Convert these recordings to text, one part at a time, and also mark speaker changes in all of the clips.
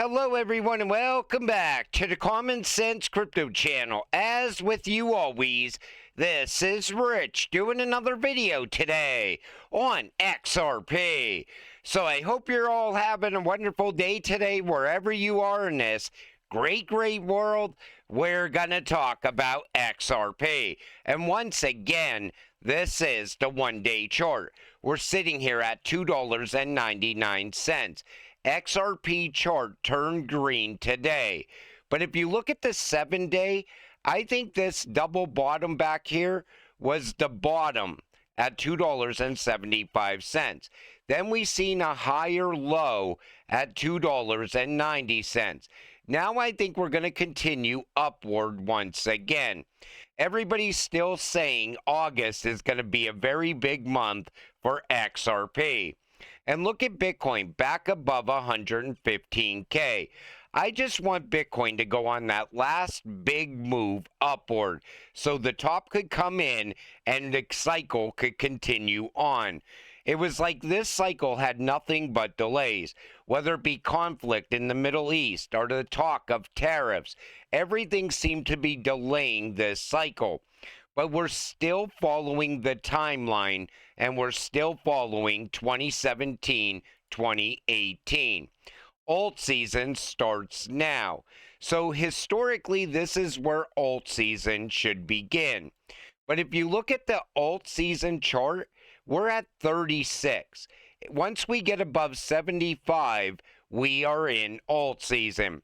Speaker 1: Hello, everyone, and welcome back to the Common Sense Crypto channel. As with you always, this is Rich doing another video today on XRP. So I hope you're all having a wonderful day today, wherever you are in this great world. We're going to talk about XRP. And once again, this is the one-day chart. We're sitting here at $2.99. XRP chart turned green today. But if you look at the 7-day, I think this double bottom back here was the bottom at $2.75. Then we seen a higher low at $2.90. Now I think we're going to continue upward once again. Everybody's still saying August is going to be a very big month for XRP. And look at Bitcoin back above 115K. I just want Bitcoin to go on that last big move upward so the top could come in and the cycle could continue on. It was like this cycle had nothing but delays, whether it be conflict in the Middle East or the talk of tariffs. Everything seemed to be delaying this cycle. But we're still following the timeline, and we're still following 2017, 2018. Altseason starts now. So historically, this is where Altseason should begin. But if you look at the Altseason chart, we're at 36. Once we get above 75, we are in Altseason.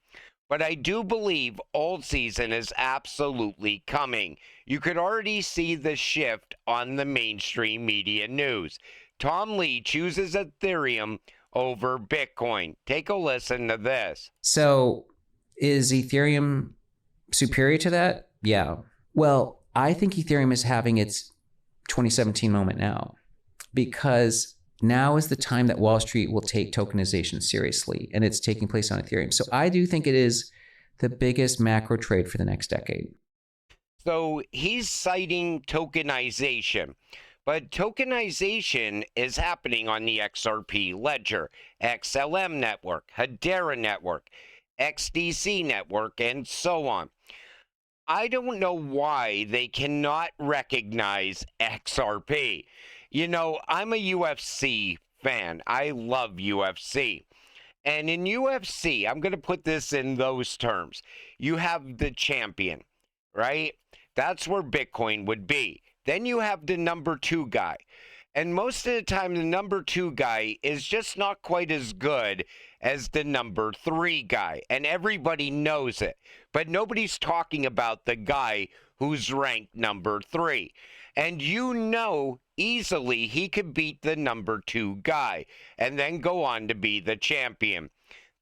Speaker 1: But I do believe Altseason is absolutely coming. You could already see the shift on the mainstream media news. Tom Lee chooses Ethereum over Bitcoin. Take a listen to this.
Speaker 2: So is Ethereum superior to that? Yeah. Well, I think Ethereum is having its 2017 moment now, because now is the time that Wall Street will take tokenization seriously, and it's taking place on Ethereum. So I do think it is the biggest macro trade for the next decade.
Speaker 1: So he's citing tokenization, but tokenization is happening on the XRP ledger, XLM network, Hedera network, XDC network, and so on. I don't know why they cannot recognize XRP. You know, I'm a UFC fan. I love UFC. And in UFC, I'm going to put this in those terms. You have the champion, right? That's where Bitcoin would be. Then you have the number 2 guy. And most of the time, the number 2 guy is just not quite as good as the number 3 guy. And everybody knows it. But nobody's talking about the guy who's ranked number 3. And you know easily he could beat the number 2 guy and then go on to be the champion.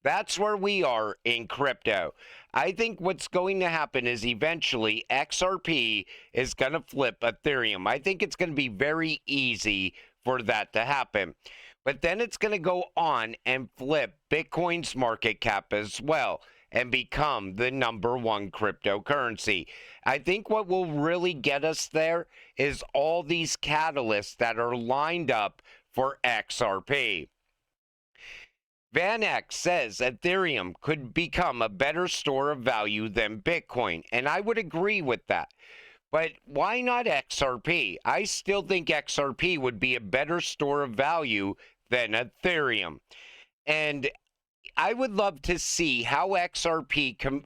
Speaker 1: That's where we are in crypto. I think what's going to happen is eventually XRP is going to flip Ethereum. I think it's going to be very easy for that to happen. But then it's going to go on and flip Bitcoin's market cap as well and become the number 1 cryptocurrency. I think what will really get us there is all these catalysts that are lined up for XRP. VanEck says Ethereum could become a better store of value than Bitcoin, and I would agree with that. But why not XRP? I still think XRP would be a better store of value than Ethereum. And I would love to see how XRP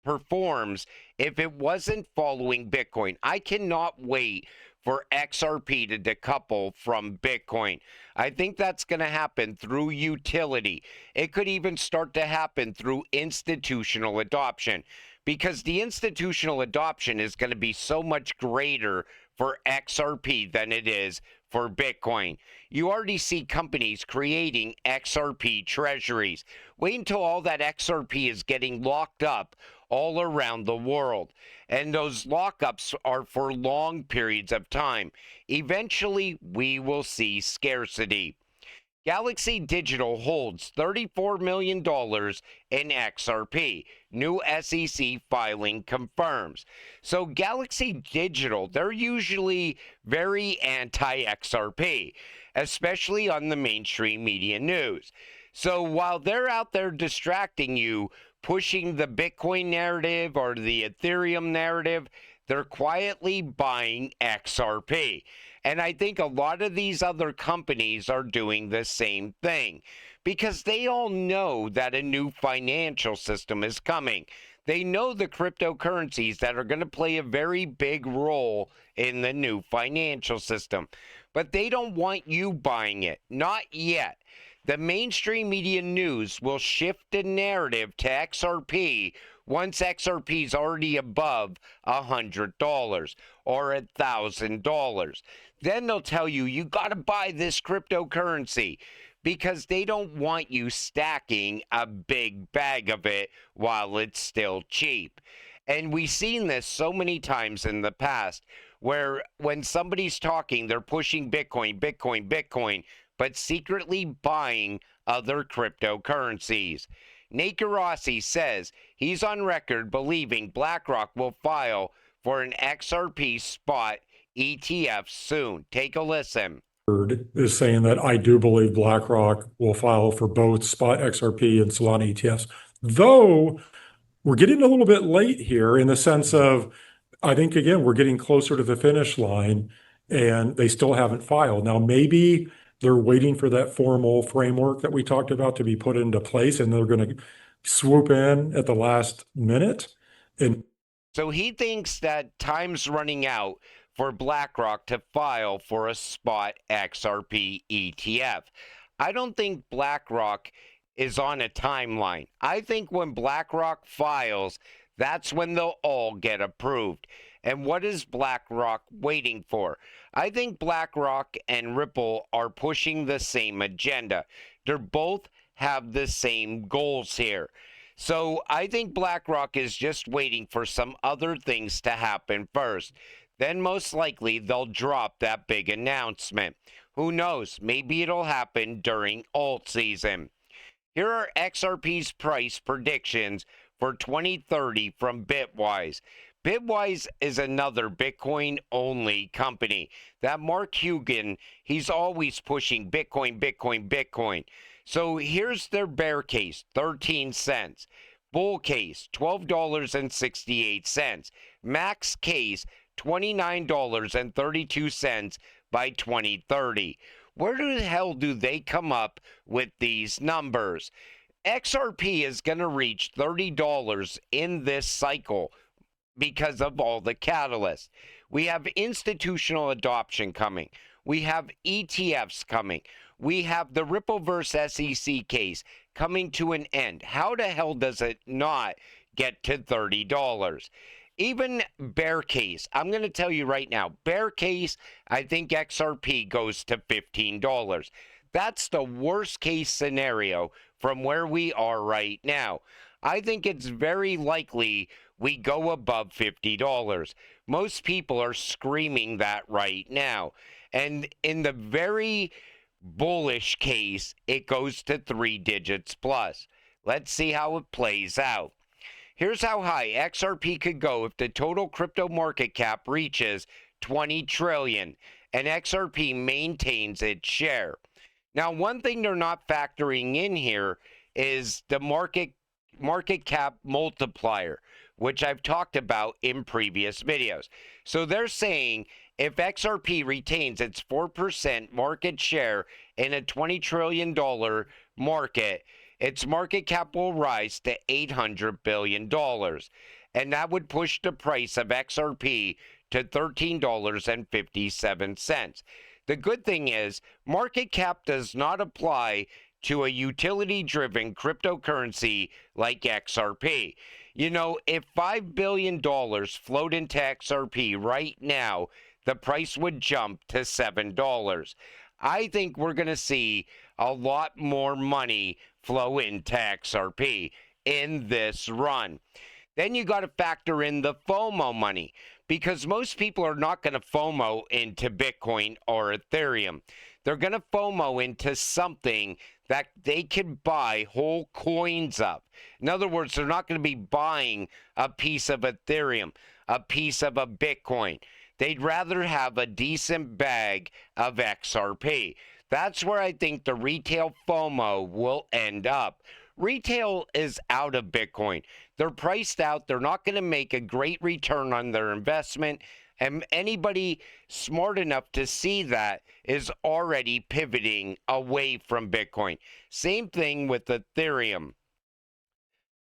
Speaker 1: performs if it wasn't following Bitcoin. I cannot wait for XRP to decouple from Bitcoin. I think that's going to happen through utility. It could even start to happen through institutional adoption, because the institutional adoption is going to be so much greater for XRP than it is for Bitcoin. You already see companies creating XRP treasuries. Wait until all that XRP is getting locked up all around the world. And those lockups are for long periods of time. Eventually, we will see scarcity. Galaxy Digital holds $34 million in XRP. New SEC filing confirms. So Galaxy Digital, they're usually very anti-XRP, especially on the mainstream media news. So while they're out there distracting you, pushing the Bitcoin narrative or the Ethereum narrative, they're quietly buying XRP. And I think a lot of these other companies are doing the same thing because they all know that a new financial system is coming. They know the cryptocurrencies that are going to play a very big role in the new financial system. But they don't want you buying it. Not yet. The mainstream media news will shift the narrative to XRP once XRP is already above $100 or $1,000. Then they'll tell you, you got to buy this cryptocurrency because they don't want you stacking a big bag of it while it's still cheap. And we've seen this so many times in the past where when somebody's talking, they're pushing Bitcoin, Bitcoin, Bitcoin, but secretly buying other cryptocurrencies. Nate Garossi says he's on record believing BlackRock will file for an XRP spot ETF soon. Take a listen.
Speaker 3: Is saying that I do believe BlackRock will file for both spot XRP and Solana ETFs, though we're getting a little bit late here in the sense of, I think, again, we're getting closer to the finish line and they still haven't filed. Now, maybe they're waiting for that formal framework that we talked about to be put into place and they're going to swoop in at the last minute. And
Speaker 1: so he thinks that time's running out for BlackRock to file for a spot XRP ETF. I don't think BlackRock is on a timeline. I think when BlackRock files, that's when they'll all get approved. And what is BlackRock waiting for? I think BlackRock and Ripple are pushing the same agenda. They both have the same goals here. So I think BlackRock is just waiting for some other things to happen first. Then most likely they'll drop that big announcement. Who knows? Maybe it'll happen during Altseason. Here are XRP's price predictions for 2030 from Bitwise. Bitwise is another Bitcoin-only company. That Mark Hugan, he's always pushing Bitcoin, Bitcoin, Bitcoin. So here's their bear case, 13 cents. Bull case, $12.68. Max case, $29.32 by 2030. Where the hell do they come up with these numbers? XRP is going to reach $30 in this cycle because of all the catalysts. We have institutional adoption coming. We have ETFs coming. We have the Rippleverse SEC case coming to an end. How the hell does it not get to $30? Even bear case, I'm going to tell you right now, bear case, I think XRP goes to $15. That's the worst case scenario from where we are right now. I think it's very likely we go above $50. Most people are screaming that right now. And in the very bullish case, it goes to 3 digits plus. Let's see how it plays out. Here's how high XRP could go if the total crypto market cap reaches 20 trillion and XRP maintains its share. Now, one thing they're not factoring in here is the market cap multiplier, which I've talked about in previous videos. So they're saying if XRP retains its 4% market share in a $20 trillion market, its market cap will rise to $800 billion. And that would push the price of XRP to $13.57. The good thing is, market cap does not apply to a utility-driven cryptocurrency like XRP. You know, if $5 billion flowed into XRP right now, the price would jump to $7. I think we're going to see a lot more money flow into XRP in this run. Then you got to factor in the FOMO money, because most people are not going to FOMO into Bitcoin or Ethereum. They're going to FOMO into something that they can buy whole coins of. In other words, they're not going to be buying a piece of Ethereum, a piece of a Bitcoin. They'd rather have a decent bag of XRP. That's where I think the retail FOMO will end up. Retail is out of Bitcoin. They're priced out. They're not going to make a great return on their investment. And anybody smart enough to see that is already pivoting away from Bitcoin. Same thing with Ethereum.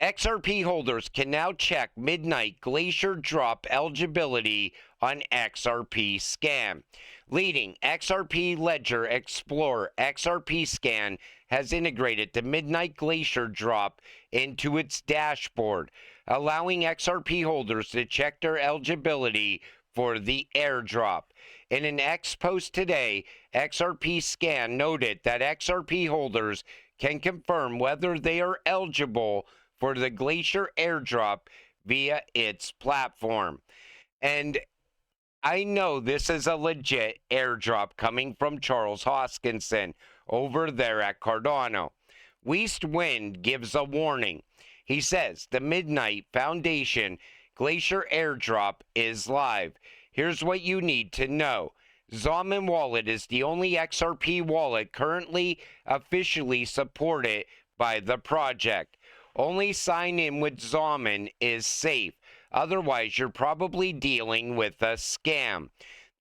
Speaker 1: XRP holders can now check midnight Glacier drop eligibility on XRP Scan. Leading XRP Ledger Explorer XRP Scan has integrated the midnight Glacier drop into its dashboard, allowing XRP holders to check their eligibility for the airdrop. In an X post today, XRP Scan noted that XRP holders can confirm whether they are eligible for the Glacier Airdrop via its platform. And I know this is a legit airdrop coming from Charles Hoskinson over there at Cardano. West Wind gives a warning. He says the Midnight Foundation Glacier Airdrop is live. Here's what you need to know. Zomin Wallet is the only XRP wallet currently officially supported by the project. Only sign in with Zomin is safe. Otherwise, you're probably dealing with a scam.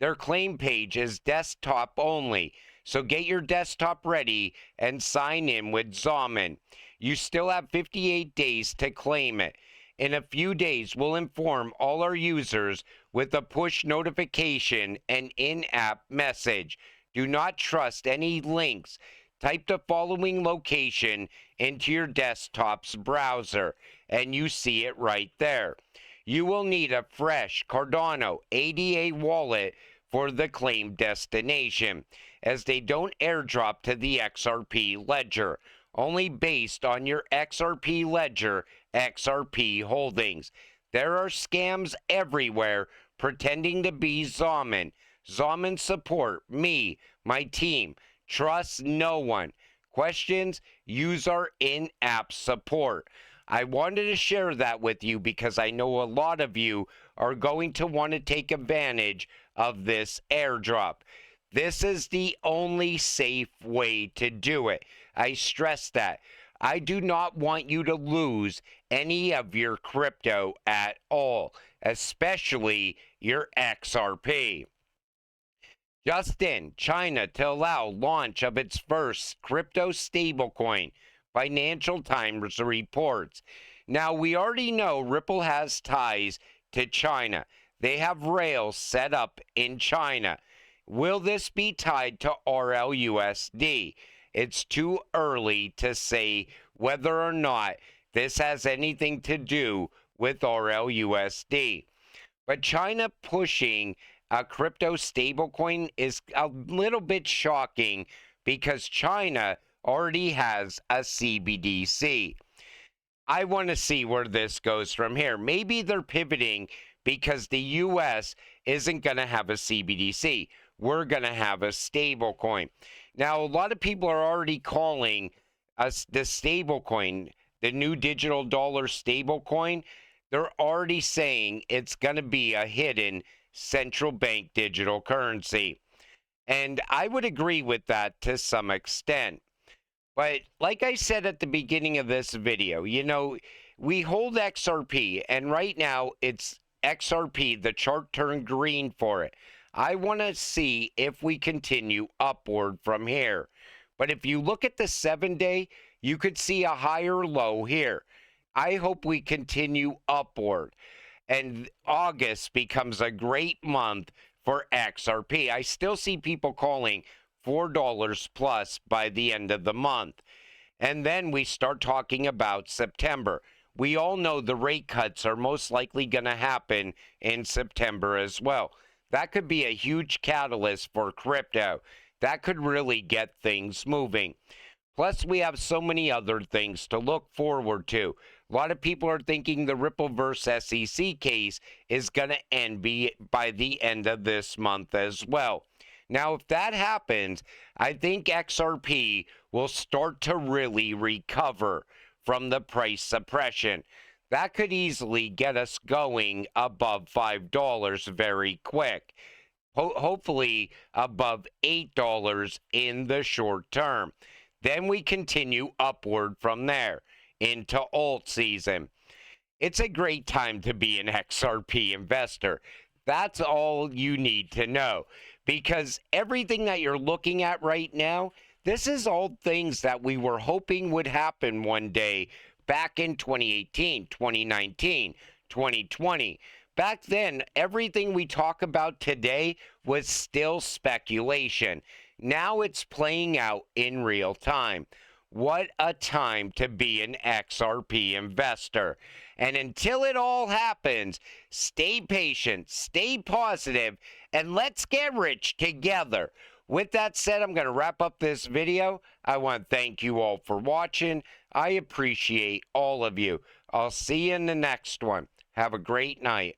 Speaker 1: Their claim page is desktop only, so get your desktop ready and sign in with Zomin. You still have 58 days to claim it. In a few days, we'll inform all our users with a push notification and in-app message. Do not trust any links. Type the following location into your desktop's browser, and you see it right there. You will need a fresh Cardano ADA wallet for the claim destination, as they don't airdrop to the XRP ledger, only based on your XRP ledger XRP holdings. There are scams everywhere pretending to be Zomin. Zomin support me, my team. Trust no one. Questions? Use our in-app support. I wanted to share that with you because I know a lot of you are going to want to take advantage of this airdrop. This is the only safe way to do it. I stress that. I do not want you to lose any of your crypto at all, especially your XRP. Just in, China to allow launch of its first crypto stablecoin, Financial Times reports. Now, we already know Ripple has ties to China. They have rails set up in China. Will this be tied to RLUSD? It's too early to say whether or not this has anything to do with RLUSD. But China pushing a crypto stablecoin is a little bit shocking because China already has a CBDC. I want to see where this goes from here. Maybe they're pivoting because the US isn't going to have a CBDC. We're going to have a stablecoin. Now, a lot of people are already calling us the stablecoin, the new digital dollar stablecoin. They're already saying it's going to be a hidden central bank digital currency. And I would agree with that to some extent. But like I said at the beginning of this video, you know, we hold XRP, and right now it's XRP, the chart turned green for it. I want to see if we continue upward from here. But if you look at the 7-day, you could see a higher low here. I hope we continue upward. And August becomes a great month for XRP. I still see people calling $4 plus by the end of the month. And then we start talking about September. We all know the rate cuts are most likely going to happen in September as well. That could be a huge catalyst for crypto. That could really get things moving. Plus, we have so many other things to look forward to. A lot of people are thinking the Rippleverse SEC case is going to end by the end of this month as well. Now, if that happens, I think XRP will start to really recover from the price suppression. That could easily get us going above $5 very quick. hopefully above $8 in the short term. Then we continue upward from there into Altseason. It's a great time to be an XRP investor. That's all you need to know, because everything that you're looking at right now, this is all things that we were hoping would happen one day back in 2018, 2019, 2020. Back then, everything we talk about today was still speculation. Now it's playing out in real time. What a time to be an XRP investor. And until it all happens, stay patient, stay positive, and let's get rich together. With that said, I'm going to wrap up this video. I want to thank you all for watching. I appreciate all of you. I'll see you in the next one. Have a great night.